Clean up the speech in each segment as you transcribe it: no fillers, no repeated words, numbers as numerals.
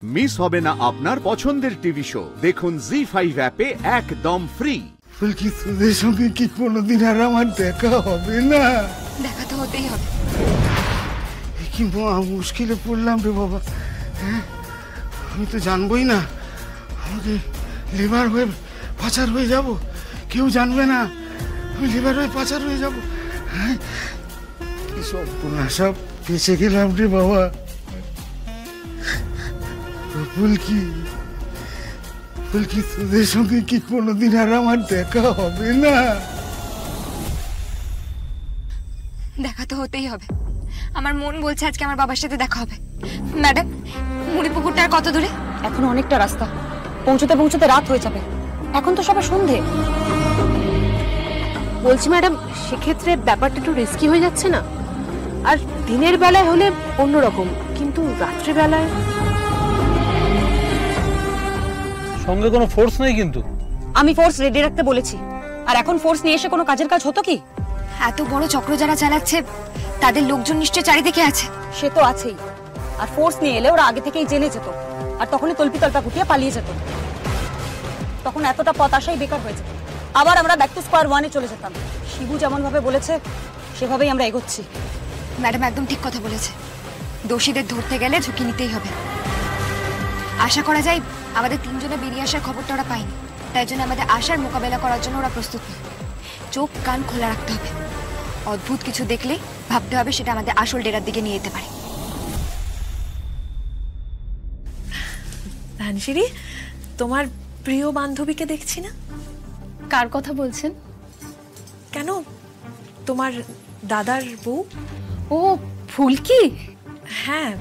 Miss হবে না আপনার পছন্দের টিভি শো। দেখুন জি5 অ্যাপে একদম ফ্রি। ফুলকি তোদের সঙ্গে কি কোনোদিন আর আমার দেখা হবে না? দেখা তো হতেই হবে। কি মুশকিলে পড়লাম রে বাবা। হ্যাঁ, আমি তো জানবই না, আমাকে লিভার হয়ে পাচার হয়ে যাব, কেউ জানবে না আমি লিভার হয়ে পাচার হয়ে যাব। হ্যাঁ, কি সব ফেসে গেলাম রে বাবা। ফুলকি ফুলকি তোদের সঙ্গে কি কোনোদিন আর আমার দেখা হবে না? দেখা তো হতেই হবে। আমার মন বলছে আজকে আমার বাবার সাথে দেখা হবে। ম্যাডাম, মুড়িপুকুরটা আর কত দূরে? এখন অনেকটা রাস্তা, পৌঁছতে পৌঁছতে রাত হয়ে যাবে। এখন তো সবে সন্ধে। বলছি ম্যাডাম, সেক্ষেত্রে ব্যাপারটা একটু রিস্কি হয়ে যাচ্ছে না? আর দিনের বেলায় হলে অন্যরকম, কিন্তু রাত্রিবেলায় সঙ্গে কোনো ফোর্স নেই। কিন্তু আমি ফোর্স রেডি রাখতে বলেছি, আর এখন ফোর্স নিয়ে এসে কোনো কাজের কাজ হতো কি? এত বড় চক্র যারা চালাচ্ছে তাদের লোকজন নিশ্চয় চারিদিকে আছে। সে তো আছেই, আর ফোর্স নিয়ে এলে ওরা আগে থেকেই জেনে যেত, আর তখনই তল্পি তল্পা গুটিয়ে পালিয়ে যেত। তখন এতটা পথ আসাই বেকার হয়ে যেত। আবার আমরা ব্যাক টু স্কোয়ার ওয়ানে চলে যেতাম। শিবু যেমন ভাবে বলেছে সেভাবেই আমরা এগোচ্ছি। ম্যাডাম একদম ঠিক কথা বলেছে। দোষীদের ধরতে গেলে ঝুঁকি নিতেই হবে। আশা করা যায় আমাদের তিনজনে বেরিয়ে আসার খবরটা ওরা পায়নি, তাই জন্য আমাদের আশার মোকাবেলা করার জন্য ওরা প্রস্তুত নেই। চোখ কান খোলা রাখতে হবে। অদ্ভুত কিছু দেখলে ভাবতে হবে সেটা আমাদের আসল ডেরার দিকে নিয়ে যেতে পারে। ধানসিরি, তোমার প্রিয় বান্ধবীকে দেখছি না। কার কথা বলছেন? কেন, তোমার দাদার বউ? ও ফুলকি? হ্যাঁ,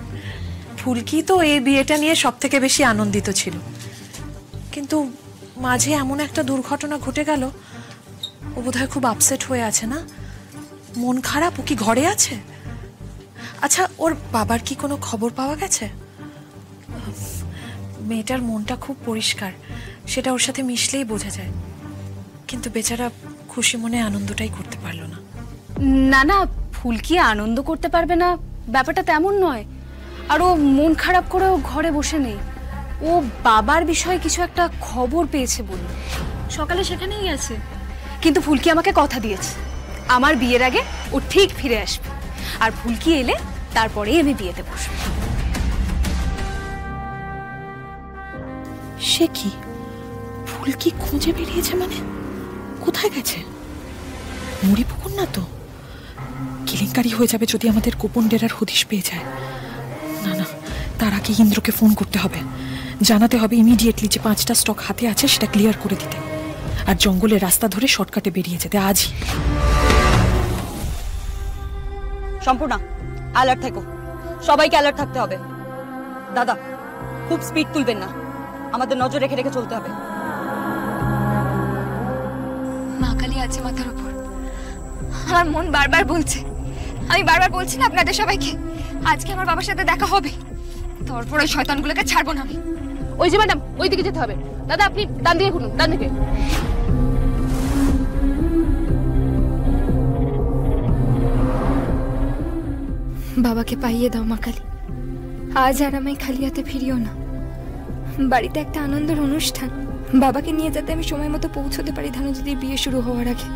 ফুলকি তো এই বিয়েটা নিয়ে সব থেকে বেশি আনন্দিত ছিল, কিন্তু মাঝে এমন একটা দুর্ঘটনা ঘটে গেল, ও বোধহয় খুব আপসেট হয়ে আছে না? মন খারাপ? ও কি ঘরে আছে? আচ্ছা, ওর বাবার কি কোনো খবর পাওয়া গেছে? মেয়েটার মনটা খুব পরিষ্কার, সেটা ওর সাথে মিশলেই বোঝা যায়, কিন্তু বেচারা খুশি মনে আনন্দটাই করতে পারলো না। না না, ফুলকি আনন্দ করতে পারবে না ব্যাপারটা তেমন নয়। আর ও মন খারাপ করেও ঘরে বসে নেই। ও বাবার বিষয়ে কিছু একটা খবর পেয়েছে বলে সকালে সেখানেই আছে। কিন্তু ফুলকি আমাকে কথা দিয়েছে আমার বিয়ের আগে ও ঠিক ফিরে আসবে, আর ফুলকি এলে তারপরেই আমি বিয়েতে বসবো। সে কি, ফুলকি খুঁজে বেরিয়েছে? মানে কোথায় গেছে? মুড়িপুকুর না তো? কেলেঙ্কারি হয়ে যাবে যদি আমাদের গোপন ডেরার হদিশ পেয়ে যায়। না না, তার আগে ইন্দ্রকে ফোন করতে হবে, জানাতে হবে ইমিডিয়েটলি যে 5টা স্টক হাতে আছে সেটা ক্লিয়ার করে দিতে, আর জঙ্গলের রাস্তা ধরে শর্টকাটে বেরিয়ে যেতে আজই। সম্পূর্ণা, অ্যালার্ট থেকো, সবাইকে অ্যালার্ট থাকতে হবে। দাদা, খুব স্পিড তুলবেন না, আমাদের নজর রেখে রেখে চলতে হবে। মা কালী আছে মাথার উপর। আমার মন বারবার বলছে, আমি বারবার বলছি না আপনাদের সবাইকে, আজকে আমার বাবার সাথে দেখা হবে। তারপর ওই শয়তানগুলোকে ছাড়বো না আমি। ওই যে ম্যাডাম, ওই দিকে যেতে হবে। দাদা আপনি ডান দিকে ঘুরুন, ডান দিকে। বাবাকে পাইয়ে দাও মা কালী, আজ আর আমায় খালি হাতে ফিরিও না। বাড়িতে একটা আনন্দের অনুষ্ঠান, বাবাকে নিয়ে যাতে আমি সময় মতো পৌঁছতে পারি ধানু দিদির বিয়ে শুরু হওয়ার আগে।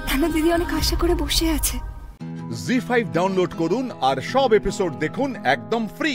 ধানু দিদি অনেক আশা করে বসে আছে। জি5 ডাউনলোড করুন আর সব এপিসোড দেখুন একদম ফ্রি।